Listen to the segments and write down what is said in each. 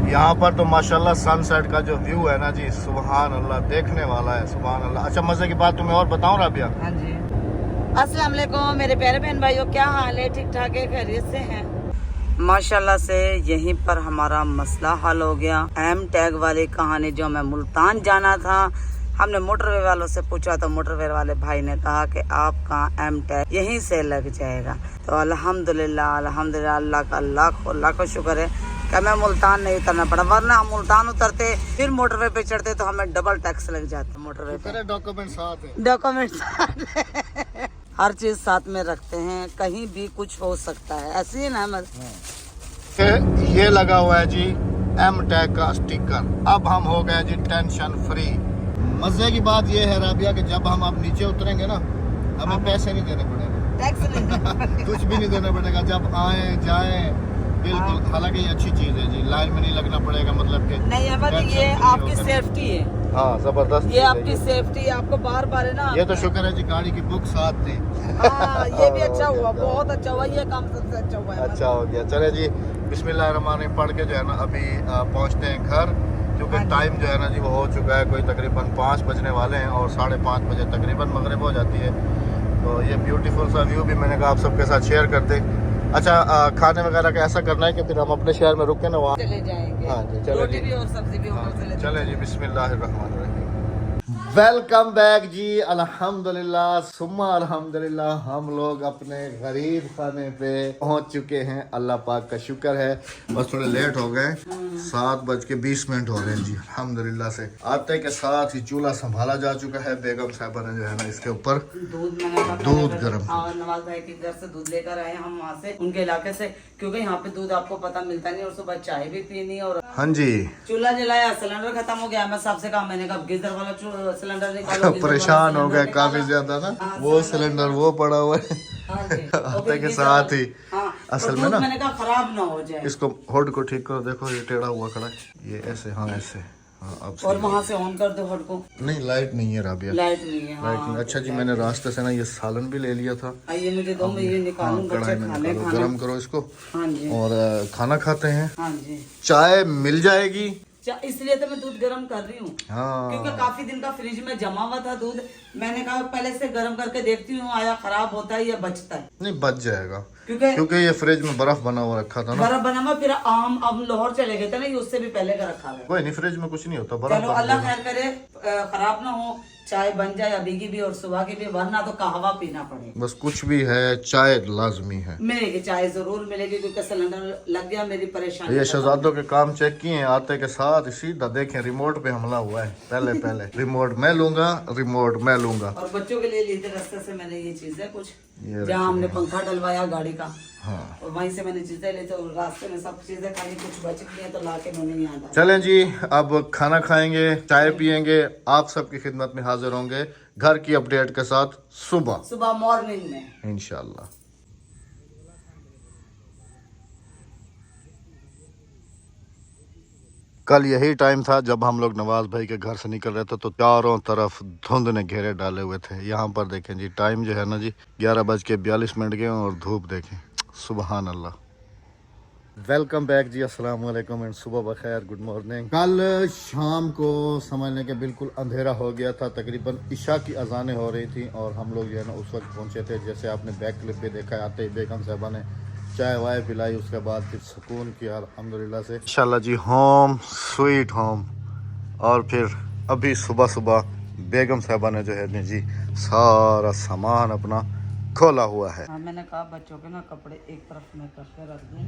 यहाँ पर तो माशाल्लाह सनसेट का जो व्यू है ना जी, सुभान अल्लाह, देखने वाला है, सुभान अल्लाह। अच्छा, मजे की बात तुम्हें और बताऊं राबिया? हाँ जी। अस्सलाम वालेकुम मेरे प्यारे बहन भाइयों, क्या हाल है? ठीक ठाक है, खैरियत से हैं? माशाल्लाह से यहीं पर हमारा मसला हल हो गया। एम टैग वाली कहानी, जो हमें मुल्तान जाना था, हमने मोटरवे वालों से पूछा तो मोटरवे वाले भाई ने कहा कि आपका एम टैग यहीं से लग जाएगा। तो अल्हम्दुलिल्लाह अल्हम्दुलिल्लाह, अल्लाह का लाखों लाखों शुक्र है कि हमें मुल्तान नहीं उतरना पड़ा, वरना हम मुल्तान उतरते फिर मोटरवे पे चढ़ते तो हमें डबल टैक्स लग जाता। मोटरवे पे डॉक्यूमेंट साथ है, डॉक्यूमेंट साथ है। हर चीज साथ में रखते हैं, कहीं भी कुछ हो सकता है, ऐसे ही ना अहमद? ये लगा हुआ है जी एम टैग का स्टिकर। अब हम हो गए जी टेंशन फ्री। मजे की बात ये है राबिया कि जब हम अब नीचे उतरेंगे ना, हमें पैसे नहीं देने पड़ेंगे, टैक्स नहीं देना पड़ेगा। कुछ भी नहीं देना पड़ेगा। जब आए जाए बिल्कुल, हालांकि ये अच्छी चीज है जी, लाइन में नहीं लगना पड़ेगा, मतलब कि नहीं अहमद, ये आपकी सेफ्टी है। हाँ, जबरदस्त, ये आपकी सेफ्टी है, आपको बार बार है ना। ये तो शुक्र है जी गाड़ी की बुक साथ थी। हाँ, ये भी अच्छा हुआ, बहुत अच्छा हुआ, ये काम सबसे अच्छा हुआ है। अच्छा हो गया। चले जी, बिस्मिल्लाहिर्रहमानिर्रहीम पढ़ के जो है ना अभी पहुंचते हैं घर, क्योंकि टाइम जो है ना जी वो हो चुका है, कोई तकरीबन 5 बजने वाले हैं और 5:30 बजे तकरीबन मगरिब हो जाती है। तो ये ब्यूटीफुल सा व्यू भी मैंने कहा आप सबके साथ शेयर कर दे। अच्छा, खाने वगैरह का ऐसा करना है कि फिर हम अपने शहर में रुके ना, वहाँ चले जाएंगे। हाँ जी, चले रोटी जी। भी और सब्जी भी होटल से ले चले जी, बिस्मिल्लाहिर्रहमानिर्रहीम। वेलकम बैक जी, अल्हम्दुलिल्लाह सुम्मा अल्हम्दुलिल्लाह, हम लोग अपने गरीब खाने पे पहुंच चुके हैं। अल्लाह पाक का शुक्र है, बस थोड़े लेट हो गए, 7:20 हो रहे हैं जी। अल्हम्दुलिल्लाह से आते के साथ ही चूल्हा संभाला जा चुका है। बेगम साहबा ने जो है ना इसके ऊपर दूध गर्म, और नवाज भाई के घर से दूध लेकर आए हम, वहाँ से उनके इलाके से, क्योंकि यहाँ पे दूध आपको पता मिलता नहीं, और सुबह चाय भी पीनी, और हाँ जी चूल्हा जलाया, सिलेंडर खत्म हो गया। मैं सबसे कहा, मैंने कहा गीजर वाला सिलेंडर निकालो। परेशान हो गए काफी ज्यादा ना, वो सिलेंडर वो पड़ा हुआ है आते के साथ ही। असल में ना मैंने कहा खराब ना हो जाए, इसको होल्ड को ठीक करो, देखो ये टेढ़ा हुआ खड़ा है, ये ऐसे, हाँ ऐसे, हाँ अब और वहाँ से ऑन कर दो हट को। नहीं, लाइट नहीं है राबिया, लाइट नहीं है। लाइट नहीं। अच्छा जी, मैंने रास्ते से ना ये सालन भी ले लिया था। ये मुझे दो, मैं ये निकालूं, बच्चे खाने गरम करो इसको। हाँ जी, और खाना खाते हैं। हाँ जी, चाय मिल जाएगी, इसलिए तो मैं दूध गर्म कर रही हूँ, हाँ, क्योंकि काफी दिन का फ्रिज में जमा हुआ था दूध। मैंने कहा पहले से गर्म करके देखती हूँ, आया खराब होता है या बचता है। नहीं बच जाएगा, क्योंकि क्योंकि ये फ्रिज में बर्फ बना हुआ रखा था ना, बर्फ बना हुआ, फिर आम अब लाहौर चले गए थे ना, ये उससे भी पहले का रखा है। कोई नहीं, फ्रिज में कुछ नहीं होता, बर्फ चलो अल्लाह खैर करे, खराब ना हो, चाय बन जाए अभी की भी और सुबह की भी, वरना तो कहवा पीना पड़ेगा। बस कुछ भी है, चाय लाजमी है। मिलेगी, चाय जरूर मिलेगी, क्योंकि सिलेंडर लग गया, मेरी परेशानी। ये शहजादों के काम चेक किए, आते के साथ सीधा देखें रिमोट पे हमला हुआ है। पहले रिमोट मैं लूंगा, रिमोट मैं लूंगा। और बच्चों के लिए ली थी रास्ते से मैंने ये चीजें कुछ, जहाँ हमने पंखा डलवाया गाड़ी का, हाँ, और वहीं से मैंने चीजें ली, तो रास्ते में सब चीजें खाली कुछ बच गई है, तो लाके मैंने यहाँ डाला। चलें जी, अब खाना खाएंगे, चाय पियेंगे, आप सबकी खिदमत में हाजिर होंगे घर की अपडेट के साथ सुबह मॉर्निंग में इंशाल्लाह। कल यही टाइम था जब हम लोग नवाज भाई के घर से निकल रहे थे, तो चारों तरफ धुंध ने घेरे डाले हुए थे। यहाँ पर देखें जी, टाइम जो है ना जी 11:42 गए और धूप देखें, सुबहान अल्लाह। वेलकम बैक जी, अस्सलाम वालेकुम एंड सुबह बखैर, गुड मॉर्निंग। कल शाम को समझने के बिल्कुल अंधेरा हो गया था, तकरीबन इशा की अजानें हो रही थी, और हम लोग जो है ना उस वक्त पहुँचे थे, जैसे आपने बैक क्लिप पे देखा, आते ही बेगम साहबा ने चाय वाय पिलाई, उसके बाद फिर सुकून किया अल्हम्दुलिल्लाह से, इंशाल्लाह जी, होम स्वीट होम। और फिर अभी सुबह बेगम साहबा ने जो है जी सारा सामान अपना खोला हुआ है। हाँ, मैंने कहा बच्चों के ना कपड़े एक तरफ में करके रख दूँ,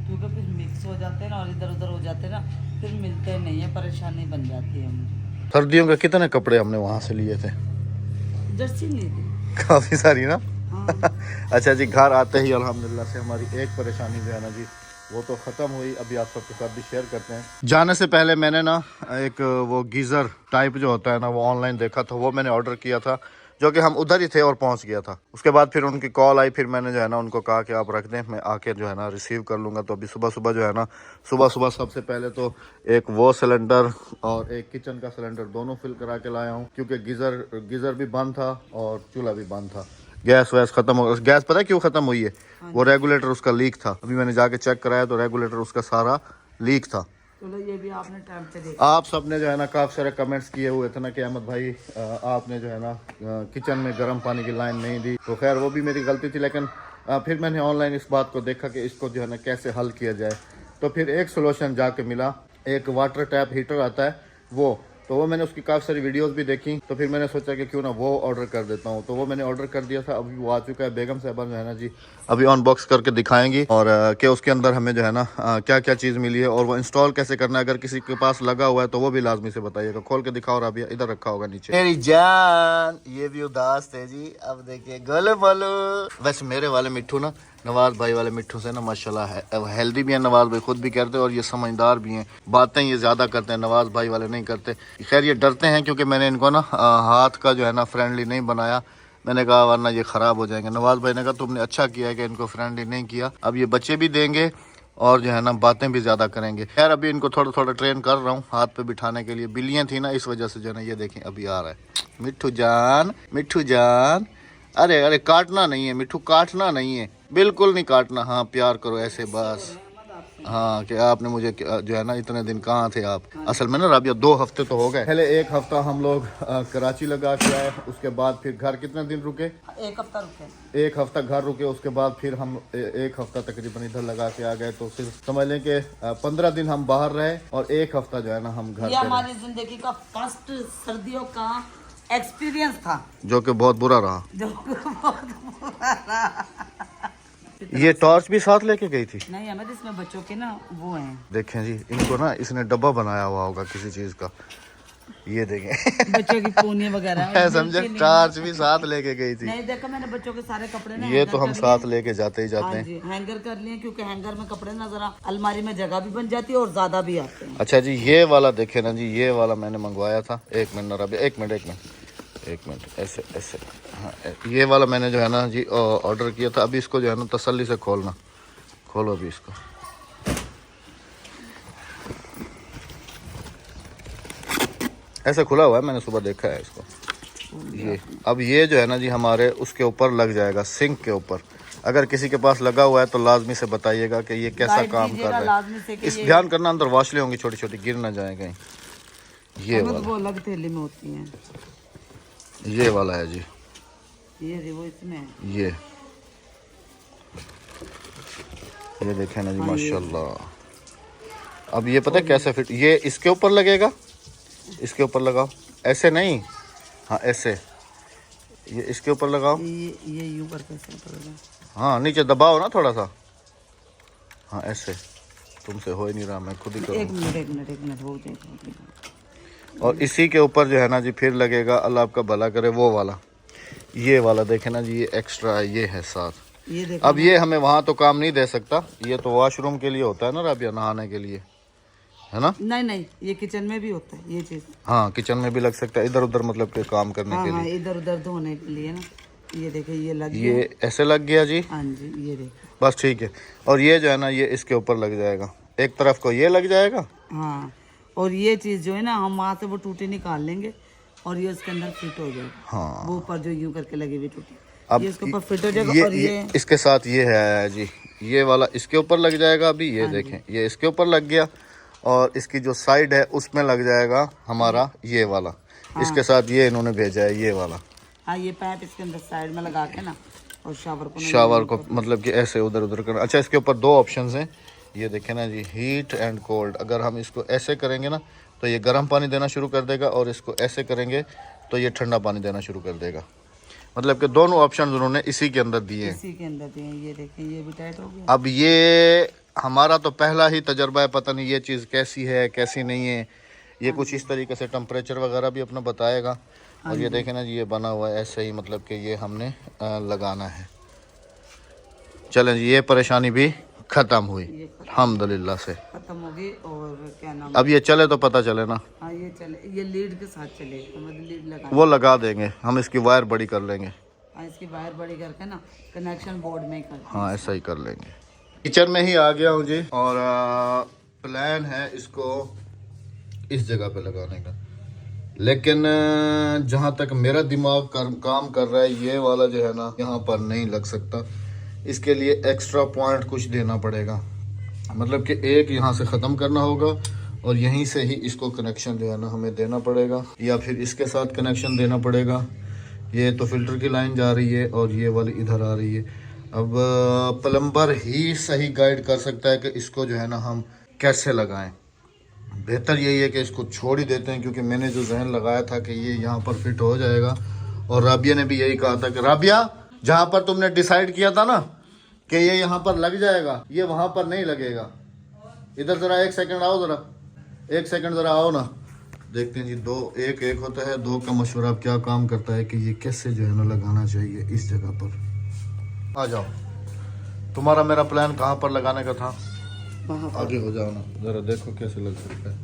क्योंकि फिर मिक्स हो जाते हैं ना, और इधर उधर हो जाते हैं ना, फिर मिलते नहीं है, परेशानी बन जाती है मुझे। सर्दियों के कितने कपड़े हमने वहाँ से लिए थे? जर्सी ली थी काफ़ी सारी ना। हाँ। अच्छा जी, घर आते ही अल्हम्दुलिल्लाह से हमारी एक परेशानी जो है ना जी वो तो ख़त्म हुई, अभी आप सबके साथ भी शेयर करते हैं। जाने से पहले मैंने ना एक वो गीज़र टाइप जो होता है ना, वो ऑनलाइन देखा था, वो मैंने ऑर्डर किया था, जो कि हम उधर ही थे और पहुंच गया था। उसके बाद फिर उनकी कॉल आई, फिर मैंने जो है ना उनको कहा कि आप रख दें, मैं आके जो है ना रिसीव कर लूँगा। तो अभी सुबह जो है ना, सुबह सबसे पहले तो एक वो सिलेंडर और एक किचन का सिलेंडर दोनों फिल करा के लाया हूँ, क्योंकि गीज़र भी बंद था और चूल्हा भी बंद था। गैस वैस खत्म हो गया। गैस पता है क्यों खत्म हुई है? वो रेगुलेटर उसका लीक था। अभी मैंने जाके चेक कराया तो रेगुलेटर उसका सारा लीक था। चलो ये भी आपने टाइम से देखा। आप सबने जो है ना काफ़ी सारे कमेंट्स किए हुए थे ना कि अहमद भाई आपने जो है ना किचन में गर्म पानी की लाइन नहीं दी, तो खैर वो भी मेरी गलती थी, लेकिन फिर मैंने ऑनलाइन इस बात को देखा कि इसको जो है ना कैसे हल किया जाए। तो फिर एक सोल्यूशन जाके मिला, एक वाटर टैप हीटर आता है वो मैंने उसकी काफ़ी सारी वीडियोस भी देखी, तो फिर मैंने सोचा कि क्यों ना वो ऑर्डर कर देता हूँ। तो वो मैंने ऑर्डर कर दिया था, अभी वो आ चुका है। बेगम साहबा जो है ना जी अभी अनबॉक्स करके दिखाएंगी और कि उसके अंदर हमें जो है ना क्या क्या चीज़ मिली है और वो इंस्टॉल कैसे करना है। अगर किसी के पास लगा हुआ है तो वो भी लाजमी से बताइएगा। खोल के दिखाओ रबिया, इधर रखा होगा नीचे। मेरी जान ये भी उदास थे जी, अब देखिए गोलो बोलो। वैसे मेरे वाले मिट्ठू ना नवाज भाई वाले मिट्ठू से ना माशाल्लाह है, हेल्दी भी है, नवाज भाई खुद भी करते हैं और ये समझदार भी हैं। बातें ये ज़्यादा करते हैं, नवाज भाई वाले नहीं करते। खैर ये डरते हैं क्योंकि मैंने इनको ना हाथ का जो है ना फ्रेंडली नहीं बनाया। मैंने कहा वरना ये ख़राब हो जाएंगे। नवाज भाई ने कहा तुमने अच्छा किया है कि इनको फ्रेंडली नहीं किया। अब ये बच्चे भी देंगे और जो है ना बातें भी ज़्यादा करेंगे। खैर अभी इनको थोड़ा थोड़ा ट्रेन कर रहा हूँ हाथ पे बिठाने के लिए। बिल्लियाँ थी ना इस वजह से जो है ना ये देखें अभी आ रहा है। मिट्ठू जान, मिट्ठू जान, अरे अरे काटना नहीं है मिट्ठू, काटना नहीं है, बिल्कुल नहीं काटना। हाँ प्यार करो ऐसे बस। हाँ कि आपने मुझे जो है ना इतने दिन कहाँ थे आप। असल में ना राबिया 2 हफ्ते तो हो गए। पहले 1 हफ्ता हम लोग कराची लगा के आए, उसके बाद फिर घर कितने दिन रुके? 1 हफ्ता रुके। 1 हफ्ता घर रुके, उसके बाद फिर हम 1 हफ्ता तकरीबन इधर लगा के आ गए। तो फिर समझ लें कि 15 दिन हम बाहर रहे और 1 हफ्ता जो है ना हम घर। ये हमारी जिंदगी का फर्स्ट सर्दियों का एक्सपीरियंस था, जो कि बहुत बुरा रहा। जो बहुत बुरा रहा। ये टॉर्च भी साथ लेके गई थी? नहीं हमें इसमें बच्चों के ना वो हैं। देखें जी इनको ना इसने डब्बा बनाया हुआ होगा किसी चीज का, ये देखें बच्चों की पोनी वगैरह मैं समझे टॉर्च भी साथ लेके गई थी। नहीं देखो मैंने बच्चों के सारे कपड़े ना ये तो हम साथ लेके जाते ही जाते हाँ हैं। जी हैंगर कर लिए क्योंकि हैंगर में कपड़े ना जरा अलमारी में जगह भी बन जाती है और ज्यादा भी आते हैं। अच्छा जी ये वाला देखे ना जी, ये वाला मैंने मंगवाया था। 1 मिनट ना रबिया, 1 मिनट ऐसे ऐसे। हाँ ये वाला मैंने जो है ना जी ऑर्डर किया था। अभी इसको जो है ना तसल्ली से खोलना, खोलो अभी इसको। ऐसे खुला हुआ है, मैंने सुबह देखा है इसको। ये अब ये जो है ना जी हमारे उसके ऊपर लग जाएगा, सिंक के ऊपर। अगर किसी के पास लगा हुआ है तो लाजमी से बताइएगा कि ये कैसा काम कर रहा है। इस ध्यान करना अंदर वाशलें होंगी छोटी छोटी, गिर ना जाए कहीं। ये वाला वो अलग थैली में होती हैं। ये वाला है जी, ये वो इसमें ये देखें ना जी माशाल्लाह। अब ये पता है कैसे फिट, ये इसके ऊपर लगेगा, इसके ऊपर लगाओ, ऐसे नहीं, हाँ ऐसे, ये इसके ऊपर लगाओ। ये यूं करके ऐसे करोगे। हाँ नीचे दबाओ ना थोड़ा सा, हाँ ऐसे। तुमसे हो ही नहीं रहा, मैं खुद ही करूँ। एक मिनट हो जाएगा। और इसी के ऊपर जो है ना जी फिर लगेगा, अल्लाह आपका भला करे, वो वाला, ये वाला देखे ना जी, ये एक्स्ट्रा ये है साथ। ये देखो अब ये हमें वहाँ तो काम नहीं दे सकता, ये तो वॉशरूम के लिए होता है ना राबिया, नहाने के लिए, है ना? नहीं ये किचन में भी होता है ये चीज। हाँ किचन में भी लग सकता है, इधर उधर मतलब के काम करने के लिए। इधर उधर धोने के लिए ना। ये देखिए ये लग गया, ये ऐसे लग गया जी। हाँ जी ये देखिए बस ठीक है। और ये जो है ना ये इसके ऊपर लग जाएगा, एक तरफ को ये लग जाएगा। हाँ और ये चीज जो है ना हम वहाँ से वो टूटी निकाल लेंगे और ये उसके अंदर फिट हो जाएगा। हाँ वो ऊपर जो यूं करके लगी हुई टूटी, अब ये इसके ऊपर फिट हो जाएगा। और ये इसके साथ ये है जी, ये वाला इसके ऊपर लग जाएगा। अभी ये देखें ये इसके ऊपर लग गया और इसकी जो साइड है उसमें लग जाएगा हमारा ये वाला। इसके साथ ये इन्होंने भेजा है ये वाला। हाँ ये पाइप इसके अंदर साइड में लगा के ना और शावर को मतलब कि ऐसे उधर उधर करना। अच्छा इसके ऊपर 2 ऑप्शंस हैं, ये देखें ना जी, हीट एंड कोल्ड। अगर हम इसको ऐसे करेंगे ना तो ये गर्म पानी देना शुरू कर देगा और इसको ऐसे करेंगे तो ये ठंडा पानी देना शुरू कर देगा। मतलब कि दोनों ऑप्शन उन्होंने इसी के अंदर दिए हैं। इसी के अंदर दिए हैं। ये देखें ये भी टाइट हो गया। अब ये हमारा तो पहला ही तजर्बा है, पता नहीं ये चीज़ कैसी है कैसी नहीं है। ये कुछ इस तरीके से टेम्परेचर वगैरह भी अपना बताएगा। और ये देखें ना जी ये बना हुआ है ऐसे ही, मतलब कि ये हमने लगाना है। चलें जी ये परेशानी भी ख़त्म हुई अल्हम्दुलिल्लाह से, खत्म होगी। और क्या नाम, अब ये चले तो पता चले ना। हाँ ये चले, ये लीड के साथ चले, मतलब लीड लगा वो लगा देंगे हम, इसकी वायर बड़ी कर लेंगे। हाँ इसकी वायर बड़ी करके ना कनेक्शन बोर्ड में कर। हाँ ऐसा ही कर लेंगे। किचन में ही आ गया हूँ जी और प्लान है इसको इस जगह पे लगाने का, लेकिन जहाँ तक मेरा दिमाग काम कर रहा है ये वाला जो है ना यहाँ पर नहीं लग सकता। इसके लिए एक्स्ट्रा पॉइंट कुछ देना पड़ेगा, मतलब कि एक यहाँ से ख़त्म करना होगा और यहीं से ही इसको कनेक्शन जो है ना हमें देना पड़ेगा, या फिर इसके साथ कनेक्शन देना पड़ेगा। ये तो फिल्टर की लाइन जा रही है और ये वाली इधर आ रही है। अब प्लम्बर ही सही गाइड कर सकता है कि इसको जो है ना हम कैसे लगाएं। बेहतर यही है कि इसको छोड़ ही देते हैं, क्योंकि मैंने जो जहन लगाया था कि ये यहाँ पर फिट हो जाएगा, और राबिया ने भी यही कहा था कि राबिया जहाँ पर तुमने डिसाइड किया था ना कि ये यहाँ पर लग जाएगा, ये वहाँ पर नहीं लगेगा। इधर ज़रा एक सेकंड आओ, ज़रा एक सेकंड ज़रा आओ ना। देखते हैं जी, दो एक एक होता है, दो का मशवरा अब क्या काम करता है कि ये कैसे जो है ना लगाना चाहिए इस जगह पर। आ जाओ, तुम्हारा मेरा प्लान कहाँ पर लगाने का था? आगे हो जाओ ना, ज़रा देखो कैसे लग सकता है।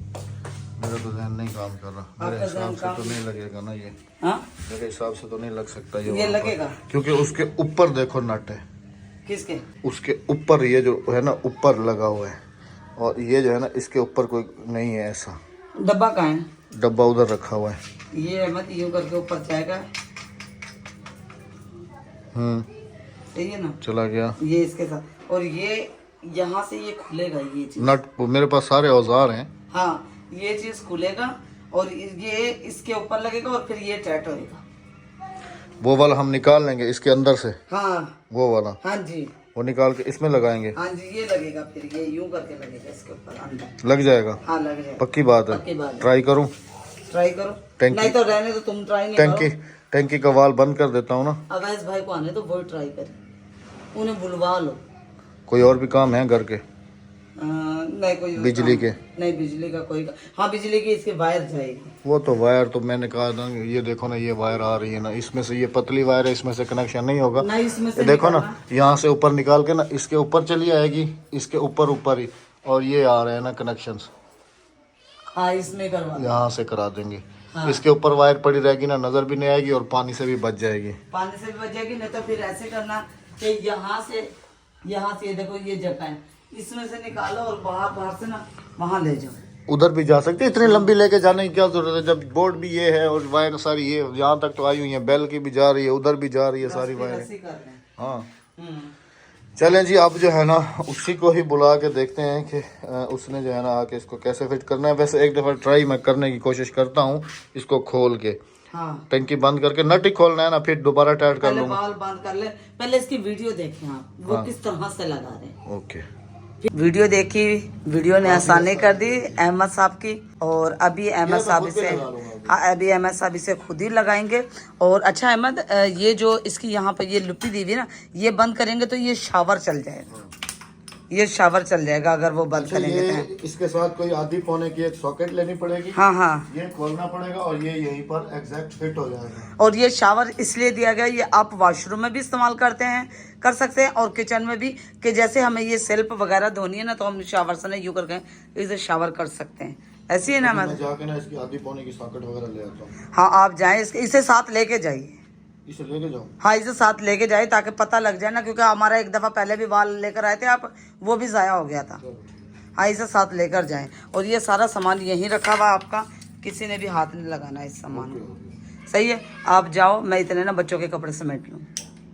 मेरा तो ध्यान नहीं काम कर रहा, मेरे हिसाब से तो नहीं लगेगा ना ये। मेरे हिसाब से तो नहीं लग सकता ये लगेगा, क्योंकि उसके ऊपर देखो नट है। किसके? उसके ऊपर, ये जो है ना ऊपर लगा हुआ है, और ये जो है ना इसके ऊपर कोई नहीं है ऐसा। डब्बा कहाँ है? डब्बा उधर रखा हुआ है। ये मत यूं करके ऊपर जाएगा। सही है ना, चला गया ये इसके साथ, और ये यहाँ से ये खुलेगा ये चीज। नट मेरे पास सारे औजार हैं। हाँ, ये चीज खुलेगा और ये इसके ऊपर लगेगा और फिर ये टाइट होएगा। वो वाला हम निकाल लेंगे इसके अंदर से। हाँ, वो वाला। हाँ जी, वो निकाल के इसमें लगाएंगे। हाँ जी, ये लगेगा, फिर ये यूं करके लगेगा इसके ऊपर अंदर। लग जाएगा? हाँ लग जाएगा। पक्की बात है? पक्की बात है। ट्राई करूं? ट्राई करो। नहीं तो रहने दो, तुम ट्राई नहीं करो। टैंकी का वाल बंद कर देता हूँ ना। अवैस भाई को आने तो वही ट्राई करे, उन्हें बुलवा लो। कोई और भी काम है घर के? नहीं कोई बिजली के? नहीं, बिजली का कोई हाँ, बिजली की इसके वायर जाएगी। वो तो वायर तो मैंने कहा था, ये देखो ना, ये वायर आ रही है ना, इसमें से ये पतली वायर है, इसमें से कनेक्शन नहीं होगा। नहीं, इसमें से देखो ना, यहाँ से ऊपर निकाल के ना इसके ऊपर चली आएगी, इसके ऊपर ही, और ये आ रहे हैं ना कनेक्शंस। हाँ, इसमें करवा, यहाँ से करा देंगे। हाँ। इसके ऊपर वायर पड़ी रहेगी ना, नजर भी नहीं आएगी और पानी से भी बच जाएगी। पानी से भी बच जाएगी। नहीं तो फिर ऐसे करना कि यहाँ से देखो ये जगह है, इसमें से निकालो और बाहर से ना वहाँ ले जाओ। उधर भी जा सकते, इतनी लंबी लेके जाने की क्या जरूरत है, जब बोर्ड भी ये है और वायर सारी ये यहाँ तक तो आई हुई है, बेल की भी जा रही है, उधर भी जा रही है सारी वायर। हाँ चलें जी, अब जो है ना उसी को ही बुला के देखते हैं कि उसने जो है ना आके इसको कैसे फिट करना है। वैसे एक दफ़ा ट्राई मैं करने की कोशिश करता हूँ, इसको खोल के। हाँ। टंकी बंद करके नट ही खोलना है ना, फिर दोबारा टाइट कर लूँगा। बाल बंद कर ले, पहले इसकी वीडियो देखें आप, वो किस तरह से लगा रहे हैं। ओके, वीडियो देखी, वीडियो ने आसानी कर दी अहमद साहब की, और अभी अहमद साहब इसे, हाँ अभी अहमद साहब इसे खुद ही लगाएंगे। और अच्छा अहमद, ये जो इसकी यहाँ पे ये लुपी दी हुई ना, ये बंद करेंगे तो ये शावर चल जाएगा, ये शावर चल जाएगा अगर वो बंद करेंगे तो। इसके साथ कोई आधी पौने की एक सॉकेट लेनी पड़ेगी। हाँ हाँ, ये खोलना पड़ेगा और ये यहीं पर एग्जैक्ट फिट हो जाएगा। और ये शावर इसलिए दिया गया, ये आप वॉशरूम में भी इस्तेमाल कर सकते हैं और किचन में भी, कि जैसे हमें ये सेल्फ वगैरह धोनी है ना, तो हम शावर से नहीं यूँ करके इसे शावर कर सकते हैं। ऐसी है ना, मैं जाके ना इसकी आधी पौने की सॉकेट वगैरह ले आता हूँ। हाँ, आप जाएं, इसे साथ लेके जाइए। इसे लेके जाओ? हाँ, इसे साथ लेके जाए ताकि पता लग जाए ना, क्योंकि हमारा एक दफ़ा पहले भी बाल लेकर आए थे आप, वो भी ज़ाया हो गया था। हाँ, इसे साथ लेकर जाएं। और ये सारा सामान यहीं रखा हुआ आपका, किसी ने भी हाथ नहीं लगाना है इस सामान को। सही है, आप जाओ, मैं इतने ना बच्चों के कपड़े समेट लूँ।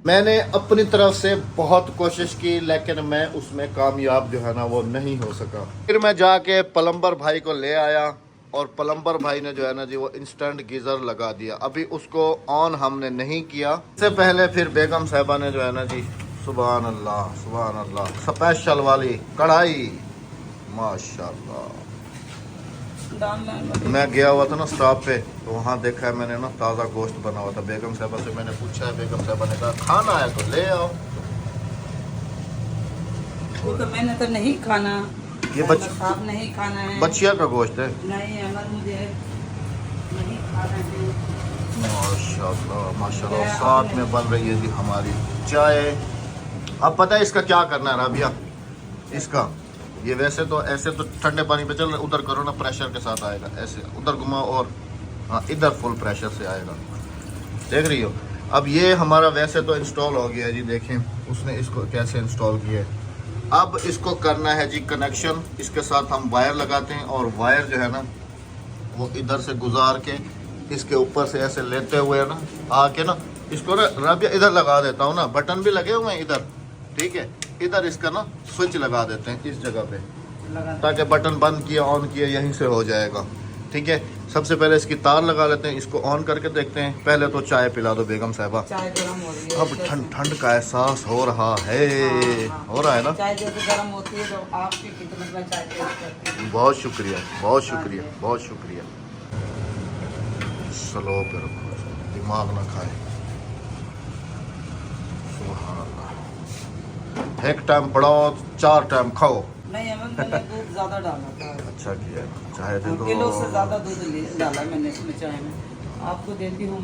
मैंने अपनी तरफ से बहुत कोशिश की, लेकिन मैं उसमें कामयाब जो है ना वो नहीं हो सका। फिर मैं जाके प्लम्बर भाई को ले आया, और प्लम्बर भाई ने जो है ना जी वो इंस्टेंट गीज़र लगा दिया। अभी उसको ऑन हमने नहीं किया, इससे पहले फिर बेगम साहिबा ने जो है ना जी, सुभान अल्लाह, स्पेशल वाली कढ़ाई, माशाल्लाह। मैं गया हुआ था ना स्टॉप पे, तो वहाँ देखा है मैंने ना ताज़ा गोश्त बना हुआ था। बेगम साहिबा से मैंने पूछा है, बेगम साहिबा ने कहा खाना है तो ले आओ। तो मैंने तो नहीं खाना, ये साहब नहीं खाना है, बच्चिया का गोश्त है। नहीं अमर, मुझे नहीं खाना है। माशाल्लाह, साथ में बन रही है जी हमारी चाय। अब पता है इसका क्या करना है राबिया, इसका ये वैसे तो ऐसे तो ठंडे पानी पे चल रहा, उधर करो ना प्रेशर के साथ आएगा, ऐसे उधर घुमाओ, और हाँ इधर फुल प्रेशर से आएगा, देख रही हो। अब ये हमारा वैसे तो इंस्टॉल हो गया है जी, देखें उसने इसको कैसे इंस्टॉल किया है। अब इसको करना है जी कनेक्शन, इसके साथ हम वायर लगाते हैं, और वायर जो है ना वो इधर से गुजार के इसके ऊपर से ऐसे लेते हुए ना आके ना इसको ना राबिया इधर लगा देता हूँ ना, बटन भी लगे हुए हैं इधर, ठीक है, इधर इसका ना स्विच लगा देते हैं इस जगह पे, ताकि बटन बंद किया ऑन किया यहीं से हो जाएगा। ठीक है, सबसे पहले इसकी तार लगा लेते हैं, इसको ऑन करके देखते हैं। पहले तो चाय पिला दो बेगम साहिबा। चाय गरम हो रही है। अब ठंड ठंड का एहसास हो रहा है। हो रहा है ना? चाय जैसे गरम होती है तो आपकी खिदमत में चाय टेस्ट करती हूँ। बहुत शुक्रिया, बहुत शुक्रिया, बहुत शुक्रिया। स्लो पे रखो, दिमाग ना खाए। सुभान अल्लाह। एक टाइम पढ़ाओ, 4 टाइम खाओ। नहीं अहमद, मैंने दूध ज्यादा डाला था। अच्छा किया, चाहे दे दो। किलो से ज्यादा दूध डाला मैंने इसमें चाय में। आपको देती हूँ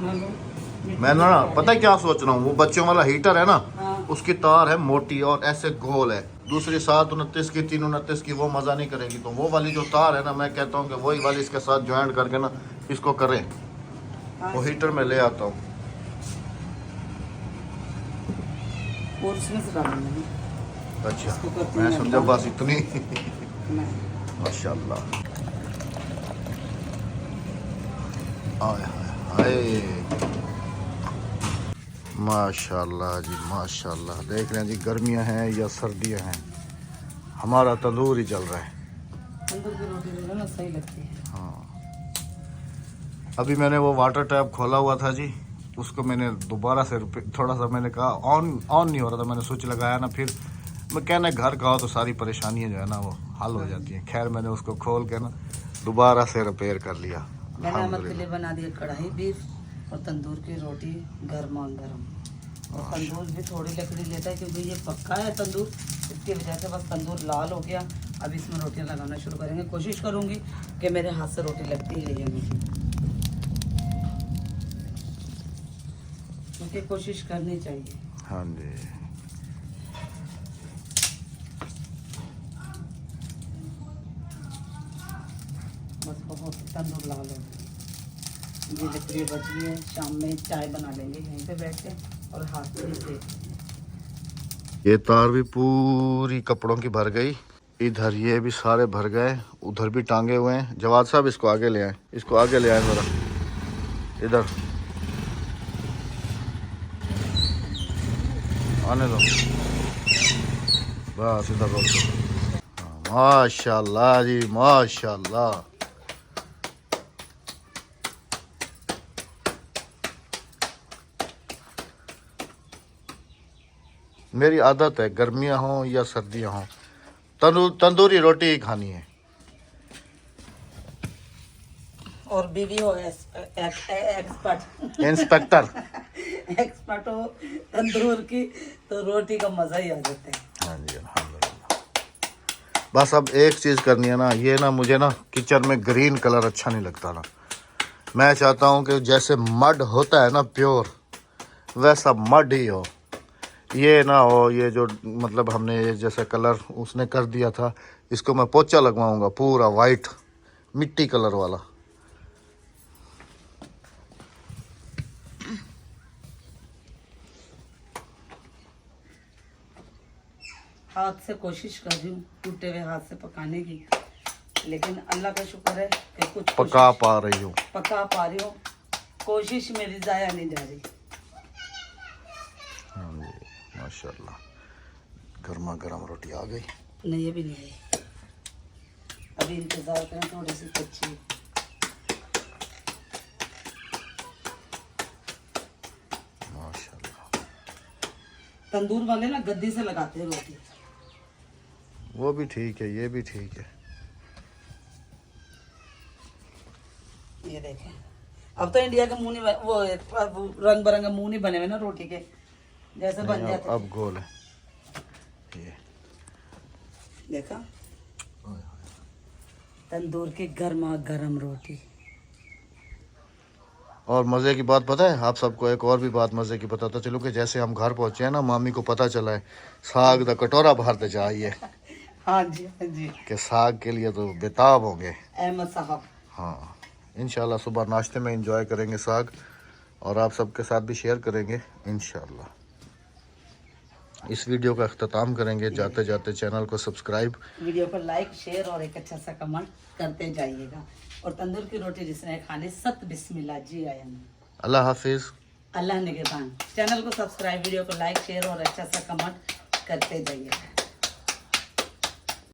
मैं ना पता है क्या सोच रहा हूँ, वो बच्चों वाला हीटर है ना, हाँ। उसकी तार है मोटी और ऐसे गोल है। दूसरी 729 की 329 की वो मज़ा नहीं करेगी, तो वो वाली जो तार है ना, मैं कहता हूँ कि वही वाली इसके साथ ज्वाइंट करके ना इसको करें। वो हीटर में ले आता हूँ। और इसमें से डाला मैंने। अच्छा, इसको करती मैं हूँ समझा बस इतनी। मैं। माशाल्लाह। आय हाय हाय, माशाल्लाह जी माशाल्लाह। देख रहे हैं जी, गर्मियां हैं या सर्दियां हैं, हमारा तंदूर ही जल रहा है। तंदूर की रोटी जो है ना सही लगती है। हाँ, अभी मैंने वो वाटर टैप खोला हुआ था जी, उसको मैंने दोबारा से थोड़ा सा मैंने कहा ऑन नहीं हो रहा था, मैंने स्विच लगाया ना, फिर मैं कहना घर का हो तो सारी परेशानियां जो है ना वो हल हो जाती हैं। खैर मैंने उसको खोल के ना दोबारा से रिपेयर कर लिया। मैंने अहमद के लिए बना दिया कढ़ाई बीफ और तंदूर की रोटी गर्मा गर्म। और तंदूर भी थोड़ी लकड़ी लेता है क्योंकि ये पक्का है तंदूर, इसकी वजह से बस तंदूर लाल हो गया। अब इसमें रोटियां लगाना शुरू करेंगे। कोशिश करूंगी कि मेरे हाथ से रोटी लगती ही है मुझे, क्योंकि कोशिश करनी चाहिए। हाँ जी, बस बहुत तंदूर लाल हो गया। ये लकड़ी बच गई है, शाम में चाय बना लेंगे यहीं पे बैठ के और हाथ से सेक। ये तार भी पूरी कपड़ों की भर गई, इधर ये भी सारे भर गए, उधर भी टांगे हुए हैं। जवाद साहब इसको आगे ले आए, इसको आगे ले आए जरा, इधर आने दो, बस इधर रोक दो। माशाल्लाह जी माशाल्लाह। मेरी आदत है गर्मियां हों या सर्दियां हों, तंदूरी रोटी ही खानी है। और बीवी हो एक्सपर्ट इंस्पेक्टर। एक्सपर्ट हो तंदूर की तो रोटी का मजा ही आ जाता है। हाँ जी अल्हम्दुलिल्लाह। बस अब एक चीज़ करनी है ना, ये ना मुझे ना किचन में ग्रीन कलर अच्छा नहीं लगता ना। मैं चाहता हूँ कि जैसे मड होता है ना प्योर, वैसा मड ही हो। ये ना हो ये जो मतलब हमने ये जैसा कलर उसने कर दिया था, इसको मैं पोछा लगवाऊंगा पूरा वाइट मिट्टी कलर वाला। हाथ से कोशिश कर रही हूँ टूटे हुए हाथ से पकाने की, लेकिन अल्लाह का शुक्र है कि कुछ पका पा रही हूँ, पका पा रही हूँ। कोशिश मेरी जाया नहीं जा रही। हाँ जी माशाल्लाह। गर्मा गर्म रोटी आ गई। नहीं ये भी नहीं आई, अभी इंतजार करें, थोड़ी सी कच्ची। माशाल्लाह। तंदूर वाले ना गद्दी से लगाते हैं रोटी। वो भी ठीक है, ये भी ठीक है। ये देखें, अब तो इंडिया के मुंह नहीं वो रंग बिरंगे मुंह नहीं बने हुए ना रोटी के जैसे बन जाते। अब गोल है ये, देखा तंदूर की गर्मा गर्म रोटी। और मज़े की बात पता है आप सबको, एक और भी बात मज़े की बताता चलूँ कि जैसे हम घर पहुँचे हैं ना, मामी को पता चला है साग दा कटोरा बाहर दे चाहिए। हाँ जी हाँ जी, कि साग के लिए तो बेताब होंगे अहमद साहब। हाँ, इंशाल्लाह सुबह नाश्ते में एंजॉय करेंगे साग, और आप सबके साथ भी शेयर करेंगे इंशाल्लाह। इस वीडियो का अख्ताम करेंगे, जाते जाते चैनल को सब्सक्राइब, वीडियो को लाइक शेयर और एक अच्छा सा कमेंट करते जाइएगा। और तंदूर की रोटी जिसने खानी सत बिस्मिल्लाह जी आया। अल्लाह हाफिज़, अल्लाह निगहबान। चैनल को सब्सक्राइब, वीडियो को लाइक शेयर और अच्छा सा कमेंट करते जाइएगा।